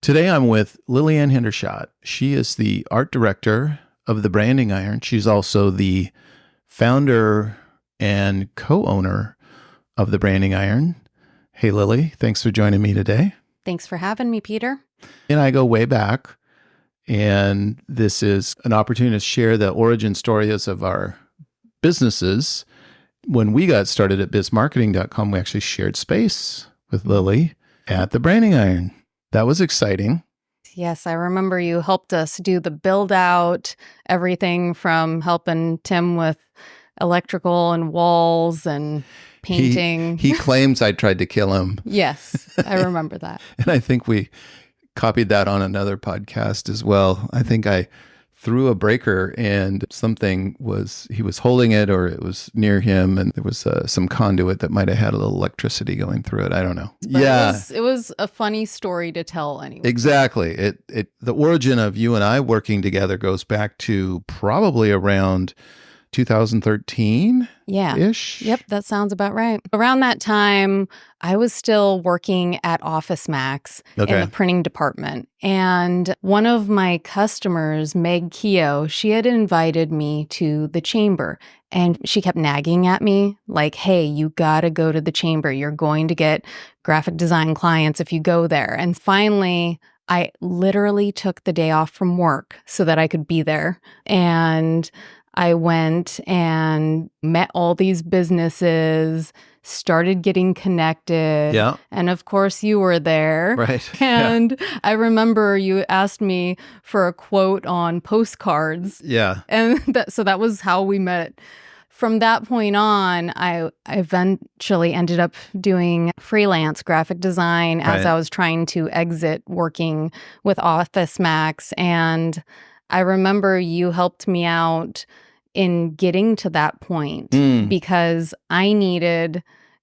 Today I'm with Lillyan Hendershot. She is the art director of the Branding Iron. She's also the founder and co-owner of the Branding Iron. Hey, Lily, thanks for joining me today. Thanks for having me, Peter. And I go way back, and this is an opportunity to share the origin stories of our businesses. When we got started at bizmarketing.com, we actually shared space with Lily at the Branding Iron. That was exciting. Yes, I remember you helped us do the build out, everything from helping Tim with electrical and walls and painting. He claims I tried to kill him. Yes, I remember that. And I think we copied that on another podcast as well. I think I threw a breaker and he was holding it or it was near him, and there was some conduit that might have had a little electricity going through it. I don't know. But yeah. It was a funny story to tell anyway. Exactly. The origin of you and I working together goes back to probably around 2013-ish. Yeah. Yep, that sounds about right. Around that time, I was still working at Office Max in the printing department. And one of my customers, Meg Keogh, she had invited me to the chamber. And she kept nagging at me like, hey, you got to go to the chamber. You're going to get graphic design clients if you go there. And finally, I literally took the day off from work so that I could be there. And I went and met all these businesses, started getting connected. Yeah. And of course, you were there. Right. And I remember you asked me for a quote on postcards. Yeah. And so that was how we met. From that point on, I eventually ended up doing freelance graphic design as I was trying to exit working with Office Max. And I remember you helped me out in getting to that point because I needed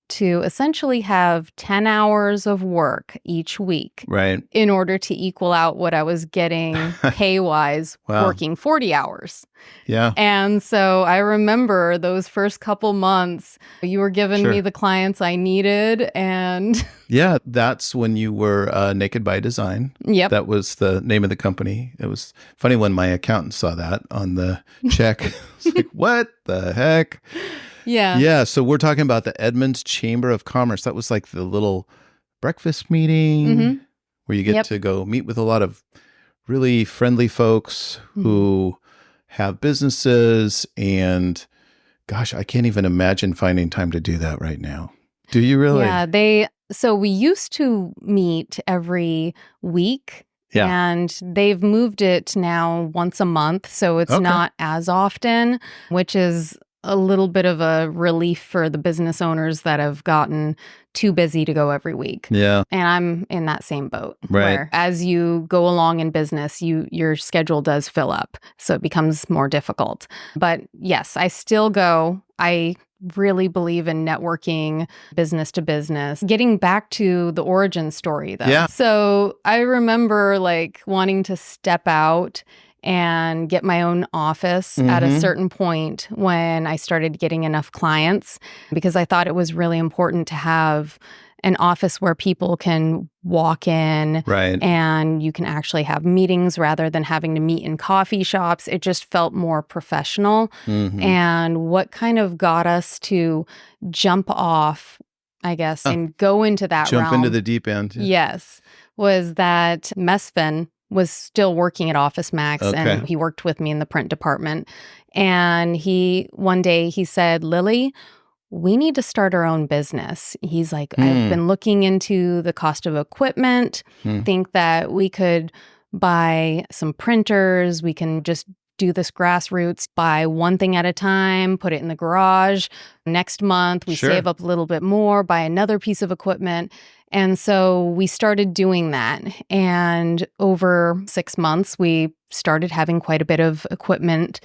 to essentially have 10 hours of work each week in order to equal out what I was getting pay-wise working 40 hours. Yeah. And so I remember those first couple months, you were giving me the clients I needed. And yeah, that's when you were Naked by Design. Yep. That was the name of the company. It was funny when my accountant saw that on the check. It's like, what the heck? Yeah. Yeah. So we're talking about the Edmonds Chamber of Commerce. That was like the little breakfast meeting where you get to go meet with a lot of really friendly folks who have businesses. And gosh, I can't even imagine finding time to do that right now. Do you really? Yeah. So we used to meet every week. Yeah. And they've moved it now once a month. So it's not as often, which is a little bit of a relief for the business owners that have gotten too busy to go every week. Yeah. And I'm in that same boat. Right. Where as you go along in business, your schedule does fill up. So it becomes more difficult. But yes, I still go. I really believe in networking, business to business. Getting back to the origin story though. Yeah. So I remember like wanting to step out and get my own office at a certain point when I started getting enough clients, because I thought it was really important to have an office where people can walk in and you can actually have meetings rather than having to meet in coffee shops. It just felt more professional. And what kind of got us to jump off, I guess, and go into that realm. Jump into the deep end. Yes, was that Mesfin was still working at Office Max and he worked with me in the print department. And one day he said, Lily, we need to start our own business. He's like, I've been looking into the cost of equipment, think that we could buy some printers. We can just do this grassroots, buy one thing at a time, put it in the garage. Next month, we save up a little bit more, buy another piece of equipment. And so we started doing that. And over 6 months, we started having quite a bit of equipment.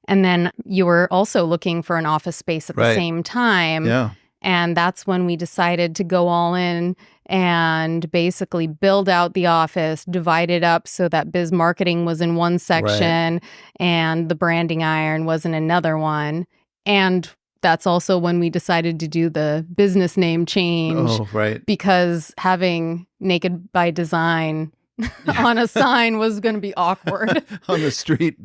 And then you were also looking for an office space at the same time. Yeah. And that's when we decided to go all in and basically build out the office, divide it up so that biz marketing was in one section and the branding iron was in another one. And that's also when we decided to do the business name change. Oh, right. Because having Naked by Design on a sign was going to be awkward. On the street.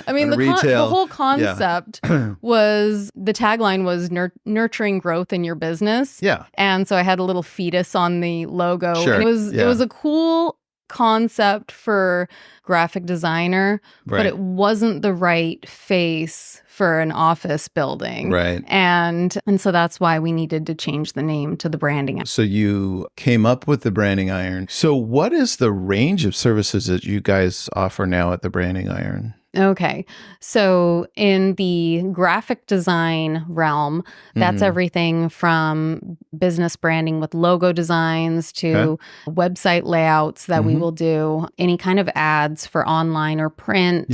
I mean, the whole concept was, the tagline was nurturing growth in your business. Yeah. And so I had a little fetus on the logo. Sure. And it was a cool concept for graphic designer, but it wasn't the right face for an office building. Right. And so that's why we needed to change the name to the Branding Iron. So you came up with the Branding Iron. So what is the range of services that you guys offer now at the Branding Iron? Okay. So in the graphic design realm, that's everything from business branding with logo designs to website layouts that we will do, any kind of ads for online or print,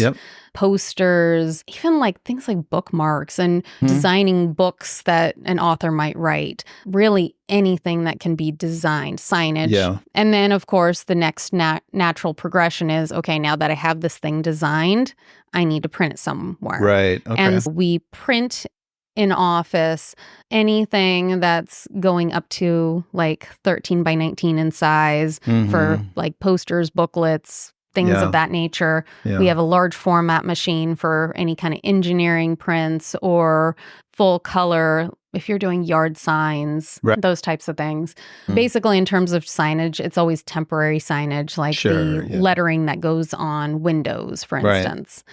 posters, even like things like bookmarks and designing books that an author might write. Really anything that can be designed, signage. Yeah. And then, of course, the next natural progression is, okay, now that I have this thing designed, I need to print it somewhere. Right. Okay. And we print in office anything that's going up to like 13 by 19 in size for like posters, booklets, things of that nature. Yeah. We have a large format machine for any kind of engineering prints or full color, if you're doing yard signs, those types of things. Basically, in terms of signage, it's always temporary signage, like the lettering that goes on windows, for instance.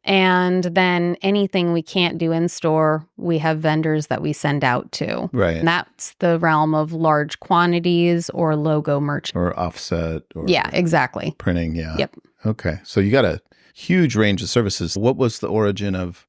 And then anything we can't do in store, we have vendors that we send out to. Right. And that's the realm of large quantities or logo merch. Or offset. Or exactly. Printing, yeah. Yep. Okay. So you got a huge range of services. What was the origin of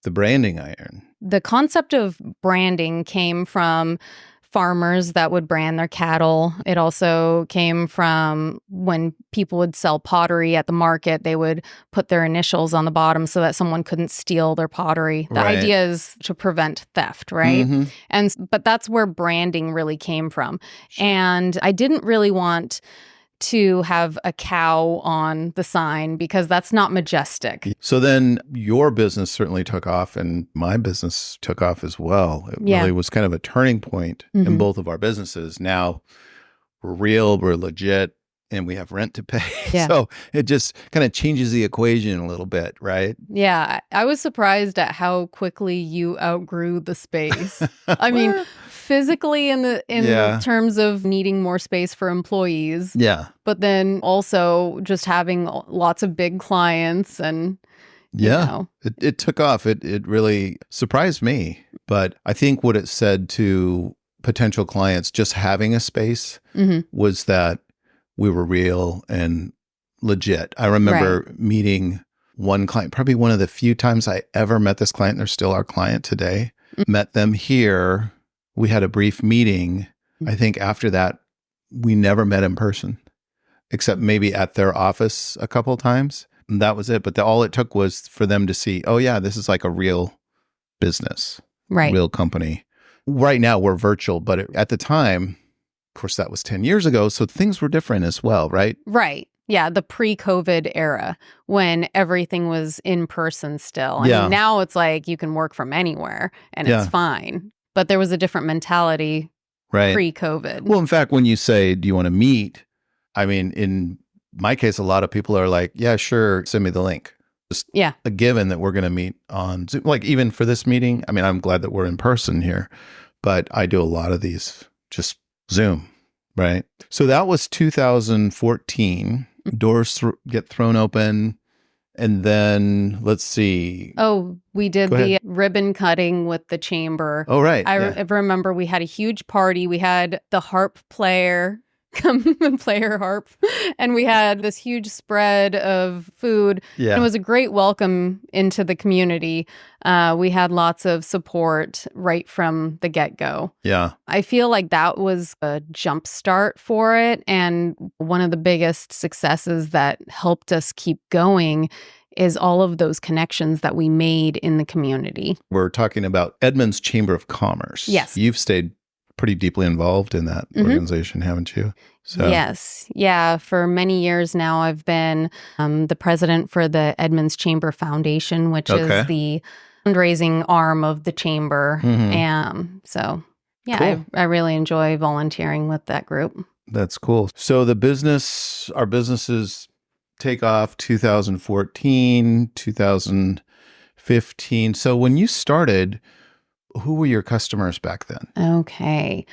the Branding Iron? The concept of branding came from farmers that would brand their cattle. It also came from when people would sell pottery at the market, they would put their initials on the bottom so that someone couldn't steal their pottery. The idea is to prevent theft, right? But that's where branding really came from. And I didn't really want to have a cow on the sign because that's not majestic. So then your business certainly took off and my business took off as well. It really was kind of a turning point in both of our businesses. Now we're real, we're legit, and we have rent to pay. So it just kind of changes the equation a little bit, right? Yeah. I was surprised at how quickly you outgrew the space. I mean, physically in the terms of needing more space for employees. Yeah. But then also just having lots of big clients and you know. It took off. It really surprised me. But I think what it said to potential clients, just having a space, was that we were real and legit. I remember meeting one client, probably one of the few times I ever met this client. They're still our client today. Met them here. We had a brief meeting. I think after that, we never met in person, except maybe at their office a couple of times. And that was it. But all it took was for them to see, oh yeah, this is like a real business, real company. Right now we're virtual, but at the time, of course, that was 10 years ago. So things were different as well, right? Right. Yeah, the pre-COVID era when everything was in person still. I mean, now it's like you can work from anywhere and it's fine. But there was a different mentality pre-COVID. Well, in fact, when you say, do you want to meet? I mean, in my case, a lot of people are like, yeah, sure, send me the link. Just a given that we're going to meet on Zoom. Like even for this meeting, I mean, I'm glad that we're in person here, but I do a lot of these just Zoom, right? So that was 2014. Doors get thrown open. And then let's see. Oh, we did the ribbon cutting with the chamber. Oh, right. I remember we had a huge party. We had the harp player come and play her harp. And we had this huge spread of food. Yeah. And it was a great welcome into the community. We had lots of support right from the get-go. Yeah. I feel like that was a jump start for it. And one of the biggest successes that helped us keep going is all of those connections that we made in the community. We're talking about Edmonds Chamber of Commerce. Yes. You've stayed pretty deeply involved in that organization, haven't you? So. Yes. Yeah. For many years now, I've been the president for the Edmonds Chamber Foundation, which is the fundraising arm of the chamber. And so, yeah, cool. I really enjoy volunteering with that group. That's cool. So our businesses take off 2014, 2015. So when you started, who were your customers back then? Okay.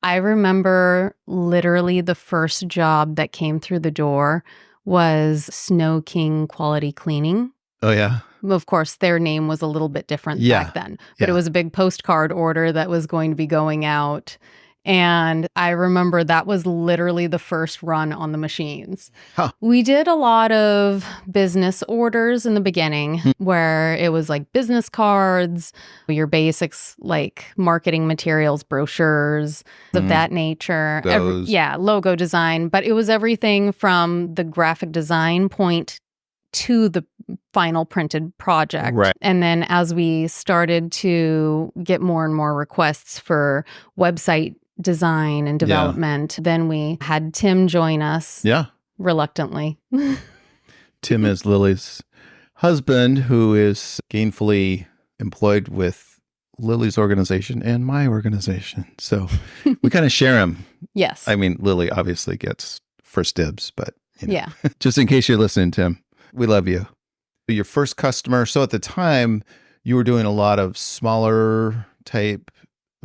I remember literally the first job that came through the door was Snow King Quality Cleaning. Oh, yeah. Of course, their name was a little bit different back then, but it was a big postcard order that was going to be going out. And I remember that was literally the first run on the machines. Huh. We did a lot of business orders in the beginning where it was like business cards, your basics like marketing materials, brochures of that nature. Logo design. But it was everything from the graphic design point to the final printed project. Right. And then as we started to get more and more requests for website design and development, then we had Tim join us. Yeah. Reluctantly. Tim is Lily's husband, who is gainfully employed with Lily's organization and my organization. So we kind of share him. Yes. I mean, Lily obviously gets first dibs, but just in case you're listening, Tim, we love you. Your first customer. So at the time, you were doing a lot of smaller type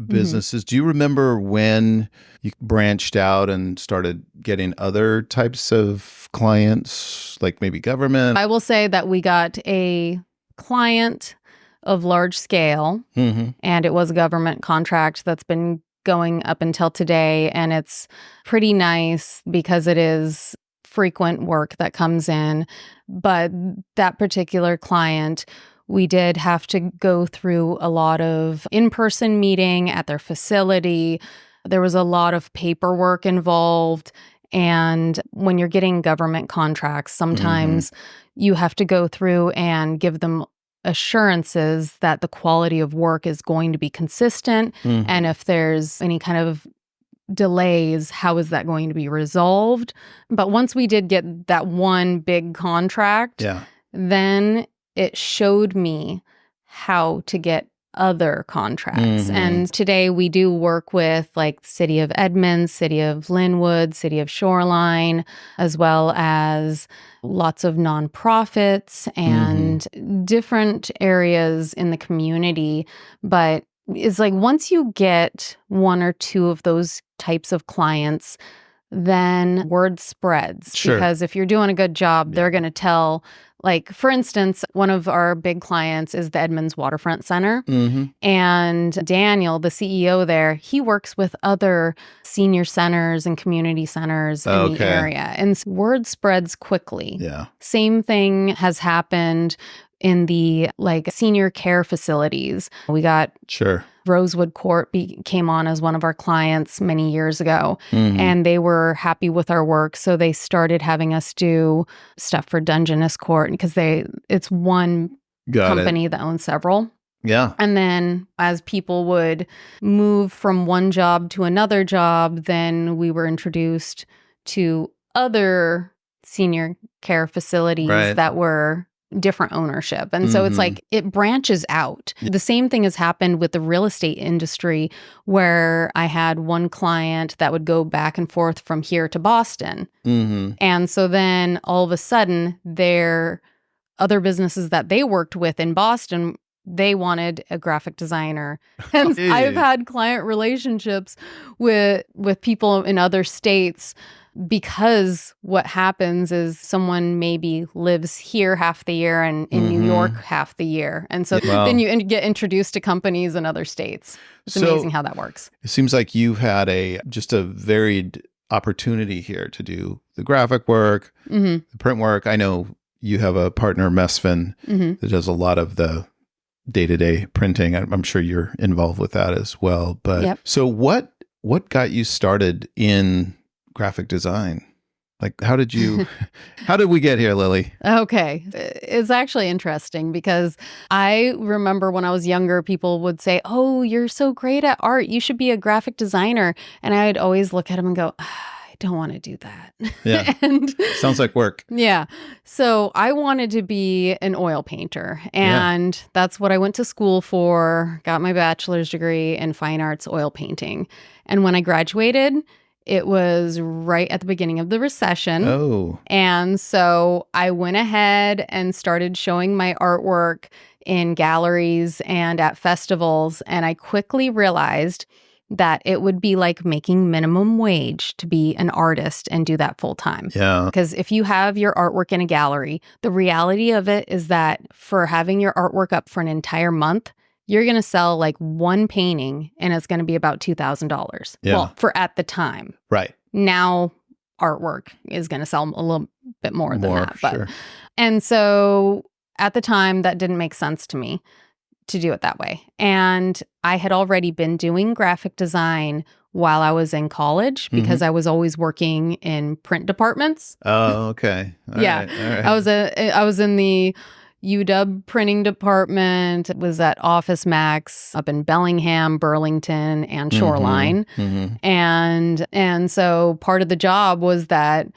businesses. Do you remember when you branched out and started getting other types of clients, like maybe government? I will say that we got a client of large scale, and it was a government contract that's been going up until today. And it's pretty nice because it is frequent work that comes in. But that particular client, we did have to go through a lot of in-person meeting at their facility. There was a lot of paperwork involved. And when you're getting government contracts, sometimes you have to go through and give them assurances that the quality of work is going to be consistent. And if there's any kind of delays, how is that going to be resolved? But once we did get that one big contract, then it showed me how to get other contracts. And today we do work with like City of Edmonds, City of Linwood, City of Shoreline, as well as lots of nonprofits and different areas in the community. But it's like once you get one or two of those types of clients, then word spreads. Because if you're doing a good job, they're going to tell. Like, for instance, one of our big clients is the Edmonds Waterfront Center. And Daniel, the CEO there, he works with other senior centers and community centers in the area. And word spreads quickly. Same thing has happened in the like senior care facilities. We got Rosewood Court came on as one of our clients many years ago, and they were happy with our work. So they started having us do stuff for Dungeness Court because it's one company that owns several. And then as people would move from one job to another job, then we were introduced to other senior care facilities that were different ownership. And so it's like it branches out. The same thing has happened with the real estate industry, where I had one client that would go back and forth from here to Boston. And so then all of a sudden, their other businesses that they worked with in Boston, they wanted a graphic designer. And I've had client relationships with people in other states, because what happens is someone maybe lives here half the year and in New York half the year. And so then you get introduced to companies in other states. It's amazing how that works. It seems like you've had just a varied opportunity here to do the graphic work, the print work. I know you have a partner, Mesfin, that does a lot of the day-to-day printing. I'm sure you're involved with that as well. But so what got you started in graphic design? Like, how did we get here, Lily? Okay. It's actually interesting because I remember when I was younger, people would say, "Oh, you're so great at art. You should be a graphic designer." And I'd always look at them and go, I don't want to do that. And sounds like work. So I wanted to be an oil painter. And that's what I went to school for, got my bachelor's degree in fine arts oil painting. And when I graduated, It was right at the beginning of the recession. Oh. And so I went ahead and started showing my artwork in galleries and at festivals. And I quickly realized that it would be like making minimum wage to be an artist and do that full time. Yeah. Because if you have your artwork in a gallery, the reality of it is that for having your artwork up for an entire month, you're going to sell like one painting and it's going to be about $2,000. Yeah. Well, for at the time. Right. Now artwork is going to sell a little bit more than that. But, sure. And so at the time, that didn't make sense to me to do it that way. And I had already been doing graphic design while I was in college because I was always working in print departments. Oh, okay. All right. I was in the UW printing department. It was at Office Max up in Bellingham, Burlington, and Shoreline. And so part of the job was that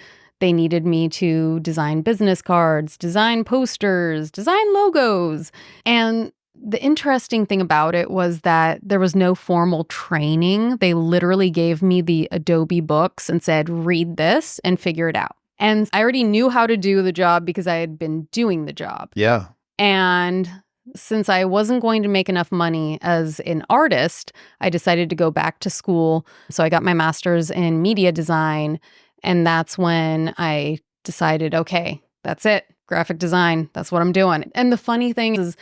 they needed me to design business cards, design posters, design logos. And the interesting thing about it was that there was no formal training. They literally gave me the Adobe books and said, read this and figure it out. And I already knew how to do the job because I had been doing the job. Yeah. And since I wasn't going to make enough money as an artist, I decided to go back to school. So I got my master's in media design. And that's when I decided, okay, that's it. Graphic design. That's what I'm doing. And the funny thing is,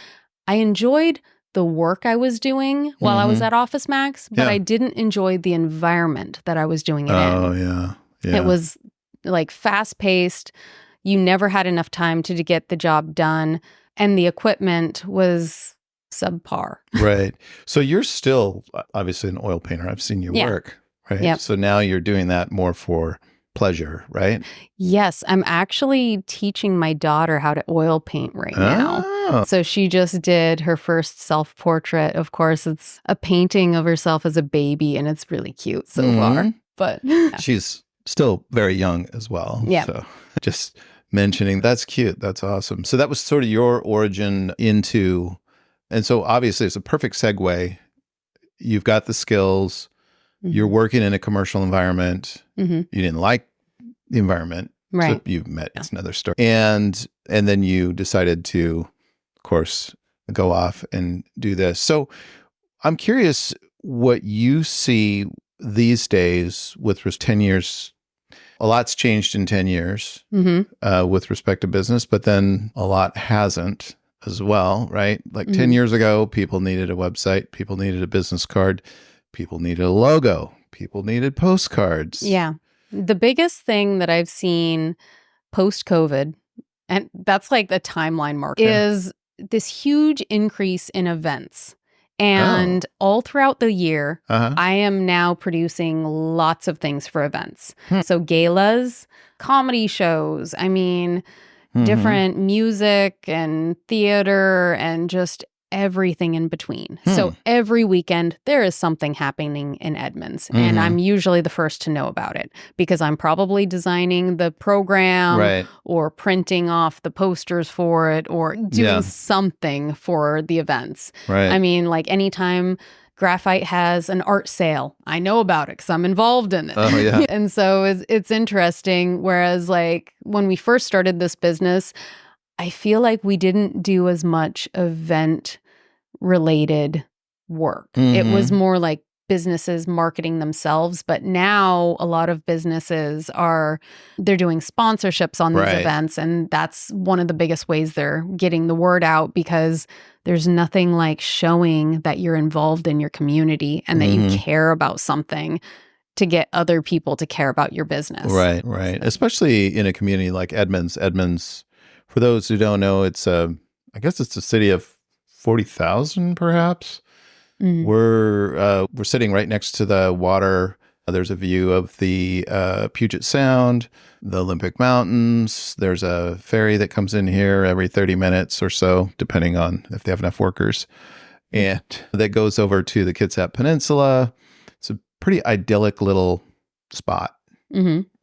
I enjoyed the work I was doing while I was at Office Max, but I didn't enjoy the environment that I was doing it in. Oh, yeah. It was like fast paced. You never had enough time to get the job done. And the equipment was subpar. Right. So you're still obviously an oil painter. I've seen your work, right? Yep. So now you're doing that more for pleasure, right? Yes. I'm actually teaching my daughter how to oil paint right now. So she just did her first self-portrait. Of course, it's a painting of herself as a baby, and it's really cute so far. But she's still very young as well. Yeah. So just mentioning, that's cute. That's awesome. So that was sort of your origin into, and so obviously it's a perfect segue. You've got the skills. You're working in a commercial environment. You didn't like the environment. Right. So you met. It's another story. And then you decided to, of course, go off and do this. So I'm curious what you see these days with 10 years. A lot's changed in 10 years with respect to business, but then a lot hasn't as well, right? Like 10 years ago, people needed a website. People needed a business card. People needed a logo. People needed postcards. Yeah. The biggest thing that I've seen post-COVID, and that's like the timeline mark, is this huge increase in events. And all throughout the year, I am now producing lots of things for events. So galas, comedy shows, I mean, different music and theater and just everything in between. So every weekend there is something happening in Edmonds, and I'm usually the first to know about it because I'm probably designing the program or printing off the posters for it or doing something for the events. I mean, like anytime Graphite has an art sale, I know about it because I'm involved in it. Oh, yeah. And so it's interesting. Whereas like when we first started this business, I feel like we didn't do as much event-related work. It was more like businesses marketing themselves. But now a lot of businesses they're doing sponsorships on these events. And that's one of the biggest ways they're getting the word out because there's nothing like showing that you're involved in your community and that you care about something to get other people to care about your business. Right. Especially in a community like Edmonds. Edmonds, for those who don't know, I guess it's a city of 40,000 perhaps. We're sitting right next to the water. There's a view of the Puget Sound, the Olympic Mountains. There's a ferry that comes in here every 30 minutes or so, depending on if they have enough workers. And that goes over to the Kitsap Peninsula. It's a pretty idyllic little spot,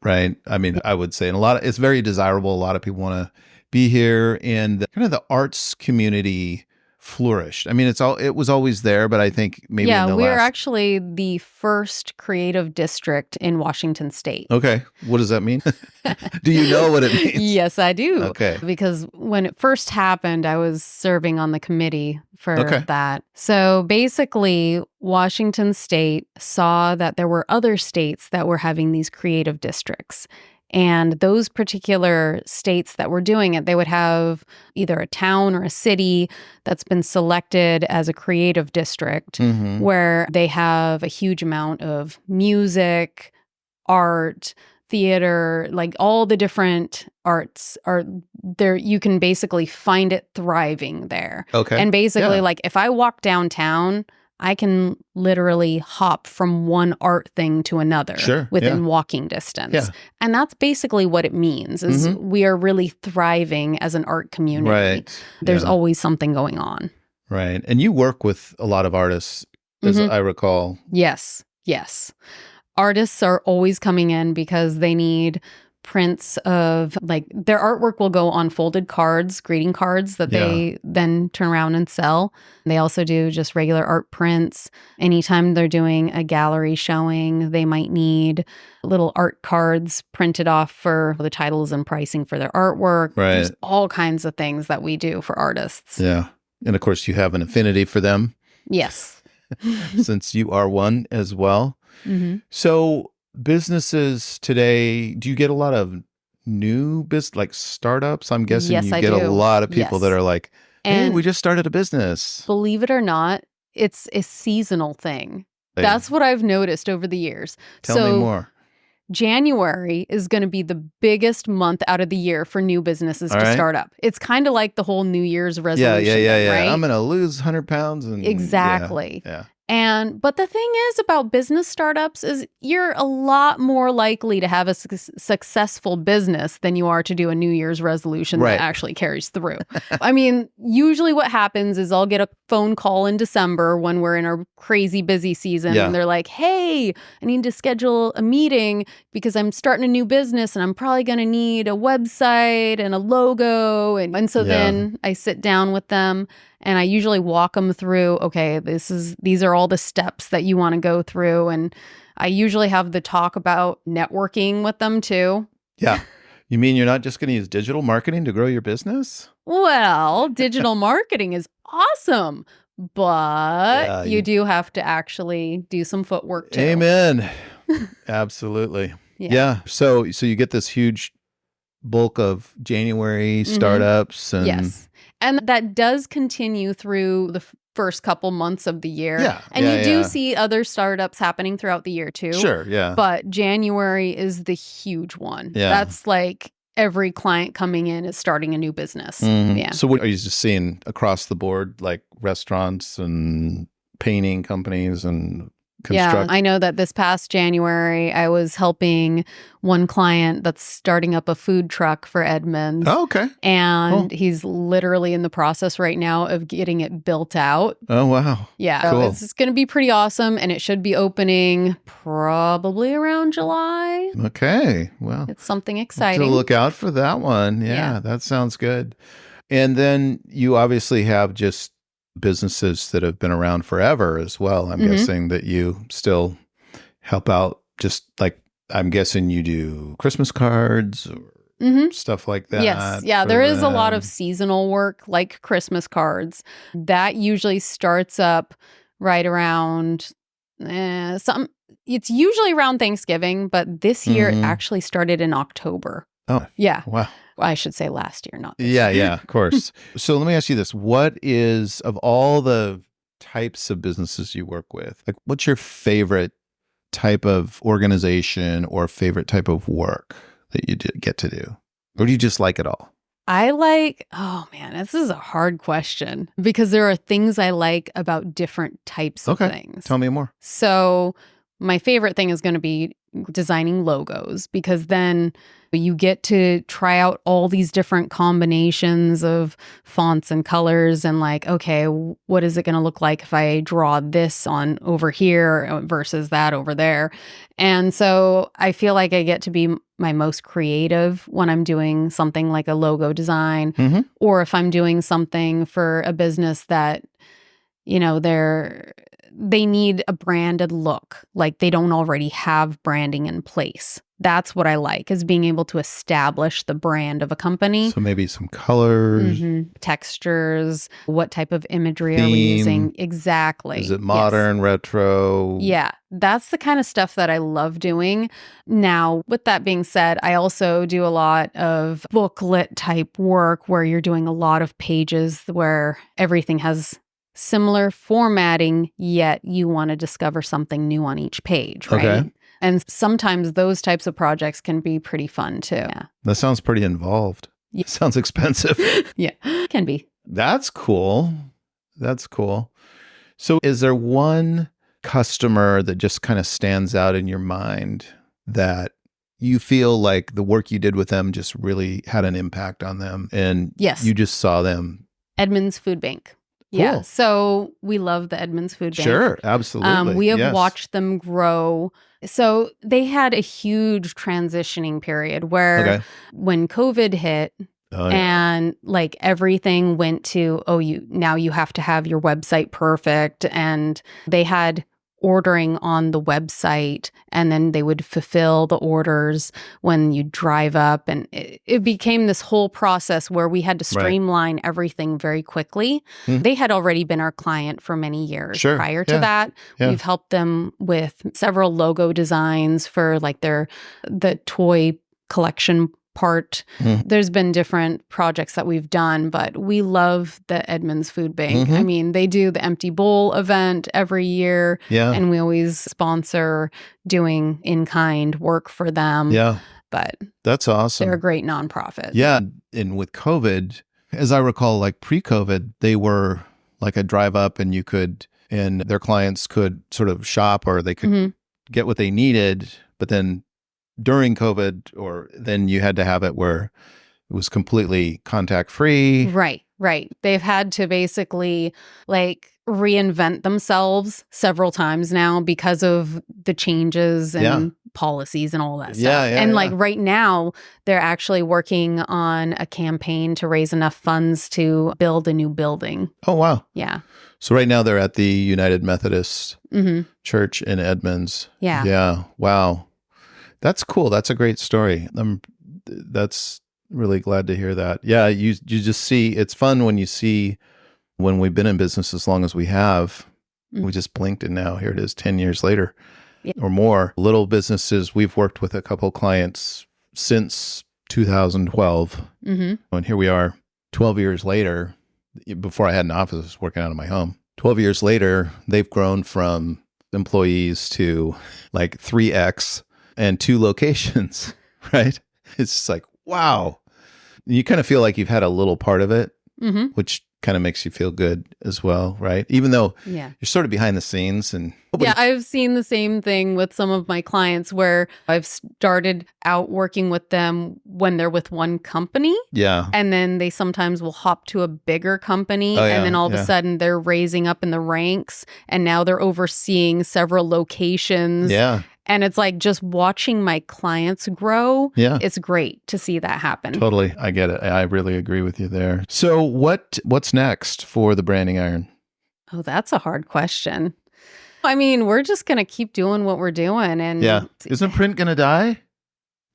right? I mean, I would say, and it's very desirable. A lot of people want to be here, and kind of the arts community flourished? I mean, it was always there, but I think maybe in the we're actually the first creative district in Washington State. Okay. What does that mean? Do you know what it means? Yes, I do. Okay. Because when it first happened, I was serving on the committee for that. So basically, Washington State saw that there were other states that were having these creative districts. And those particular states that were doing it, they would have either a town or a city that's been selected as a creative district where they have a huge amount of music, art, theater, like all the different arts are there. You can basically find it thriving there. Okay. And basically, like if I walk downtown, I can literally hop from one art thing to another within walking distance. Yeah. And that's basically what it means is we are really thriving as an art community. Right. There's always something going on. Right. And you work with a lot of artists, as I recall. Yes. Artists are always coming in because they need prints of, like, their artwork will go on folded cards, greeting cards that they then turn around and sell. They also do just regular art prints. Anytime they're doing a gallery showing, they might need little art cards printed off for the titles and pricing for their artwork. Right. There's all kinds of things that we do for artists. Yeah. And of course, you have an affinity for them. Yes. Since you are one as well. So businesses today, do you get a lot of new like startups? I'm guessing you get a lot of people that are like, hey, we just started a business. Believe it or not, it's a seasonal thing. That's what I've noticed over the years. Tell me more. January is going to be the biggest month out of the year for new businesses to start up. It's kind of like the whole New Year's resolution. Yeah. Right? I'm going to lose 100 pounds. And exactly. Yeah. But the thing is about business startups is you're a lot more likely to have a successful business than you are to do a New Year's resolution that actually carries through. I mean, usually what happens is I'll get a phone call in December when we're in our crazy busy season and they're like, hey, I need to schedule a meeting because I'm starting a new business and I'm probably going to need a website and a logo. And so then I sit down with them and I usually walk them through, okay, these are all the steps that you want to go through. And I usually have the talk about networking with them too. Yeah. You mean you're not just going to use digital marketing to grow your business? Well, digital marketing is awesome, but you do have to actually do some footwork too. Amen. Absolutely. Yeah. So you get this huge bulk of January startups and yes. And that does continue through the first couple months of the year. Yeah. And you do see other startups happening throughout the year too. Sure, yeah. But January is the huge one. Yeah. That's like every client coming in is starting a new business. Yeah. So what are you just seeing across the board, like restaurants and painting companies and construction? Yeah, I know that this past January, I was helping one client that's starting up a food truck for Edmonds. Oh, okay. And he's literally in the process right now of getting it built out. Oh, wow. Yeah. Cool. It's going to be pretty awesome. And it should be opening probably around July. Okay. Well, it's something exciting. To look out for that one. Yeah, that sounds good. And then you obviously have just businesses that have been around forever as well. I'm guessing that you still help out, just like, I'm guessing you do Christmas cards or stuff like that. Yes. Yeah, there is a lot of seasonal work like Christmas cards. That usually starts up right around it's usually around Thanksgiving, but this year it actually started in October. Oh. Yeah. Wow. I should say last year, not this year. Yeah, of course. So let me ask you this. What is, of all the types of businesses you work with, like, what's your favorite type of organization or favorite type of work that you get to do? Or do you just like it all? Oh man, this is a hard question because there are things I like about different types of things. Tell me more. So my favorite thing is going to be designing logos because then you get to try out all these different combinations of fonts and colors and like, okay, what is it going to look like if I draw this on over here versus that over there? And so I feel like I get to be my most creative when I'm doing something like a logo design, or if I'm doing something for a business that, you know, they need a branded look, like they don't already have branding in place. That's what I like, is being able to establish the brand of a company. So maybe some colors, textures, what type of imagery are we using? Exactly. Is it modern, retro? Yeah, that's the kind of stuff that I love doing. Now, with that being said, I also do a lot of booklet type work where you're doing a lot of pages where everything has similar formatting, yet you want to discover something new on each page, right? Okay. And sometimes those types of projects can be pretty fun too. Yeah. That sounds pretty involved. Yeah. Sounds expensive. Yeah, can be. That's cool. That's cool. So is there one customer that just kind of stands out in your mind that you feel like the work you did with them just really had an impact on them, and you just saw them? Edmonds Food Bank. Cool. Yeah. So we love the Edmonds Food Bank. Sure. Absolutely. We have watched them grow. So they had a huge transitioning period where when COVID hit and like everything went to, now you have to have your website perfect. And they had ordering on the website, and then they would fulfill the orders when you drive up. And it became this whole process where we had to streamline everything very quickly. They had already been our client for many years prior to that. We've helped them with several logo designs for like the toy collection part. There's been different projects that we've done, but we love the Edmonds Food Bank. I mean, they do the Empty Bowl event every year, and we always sponsor doing in-kind work for them. Yeah. But that's awesome. They're a great nonprofit. Yeah. And with COVID, as I recall, like pre-COVID, they were like a drive up, and and their clients could sort of shop, or they could get what they needed, but then during COVID, then you had to have it where it was completely contact free. Right. They've had to basically like reinvent themselves several times now because of the changes and policies and all that stuff. And like right now, they're actually working on a campaign to raise enough funds to build a new building. Oh, wow. Yeah. So right now they're at the United Methodist Church in Edmonds. Yeah. Yeah. Wow. That's cool. That's a great story. That's really glad to hear that. Yeah, you just see, it's fun when you see, when we've been in business as long as we have, we just blinked and now here it is 10 years later or more. Little businesses, we've worked with a couple clients since 2012. And here we are 12 years later. Before I had an office, I was working out of my home. 12 years later, they've grown from employees to like 3x. And 2 locations, right? It's just like, wow. You kind of feel like you've had a little part of it, which kind of makes you feel good as well, right? Even though you're sort of behind the scenes. And I've seen the same thing with some of my clients where I've started out working with them when they're with one company. Yeah. And then they sometimes will hop to a bigger company. And then all of a sudden they're raising up in the ranks, and now they're overseeing several locations. Yeah. And it's like just watching my clients grow. Yeah. It's great to see that happen. Totally. I get it. I really agree with you there. So what's next for the Branding Iron? Oh, that's a hard question. I mean, we're just going to keep doing what we're doing. And isn't print going to die?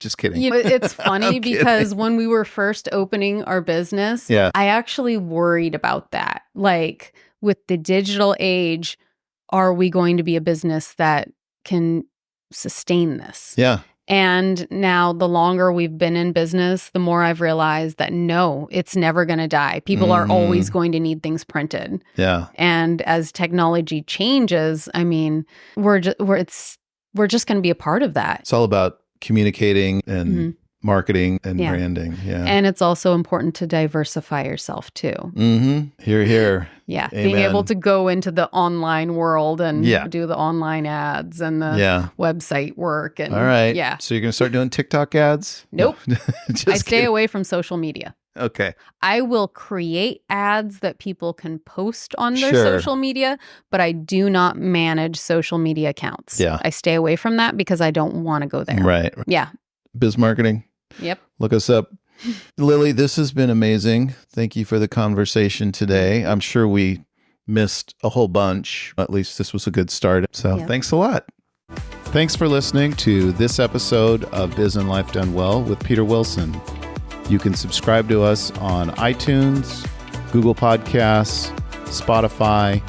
Just kidding. It's funny because when we were first opening our business, I actually worried about that. Like with the digital age, are we going to be a business that can sustain this? Yeah. And now the longer we've been in business, the more I've realized that no, it's never going to die. People are always going to need things printed. Yeah. And as technology changes, I mean, we're just going to be a part of that. It's all about communicating and marketing and branding. Yeah. And it's also important to diversify yourself too. Hear, hear. Yeah. Amen. Being able to go into the online world and do the online ads and the website work. And, all right. Yeah. So you're going to start doing TikTok ads? Nope. I stay away from social media. Okay. I will create ads that people can post on their social media, but I do not manage social media accounts. Yeah. I stay away from that because I don't want to go there. Right. Yeah. Biz Marketing. Yep. Look us up. Lily, this has been amazing. Thank you for the conversation today. I'm sure we missed a whole bunch. At least this was a good start. So Thanks a lot. Thanks for listening to this episode of Biz and Life Done Well with Peter Wilson. You can subscribe to us on iTunes, Google Podcasts, Spotify,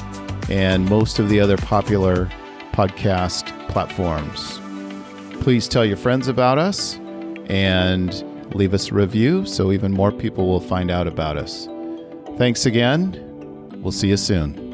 and most of the other popular podcast platforms. Please tell your friends about us and leave us a review so even more people will find out about us. Thanks again. We'll see you soon.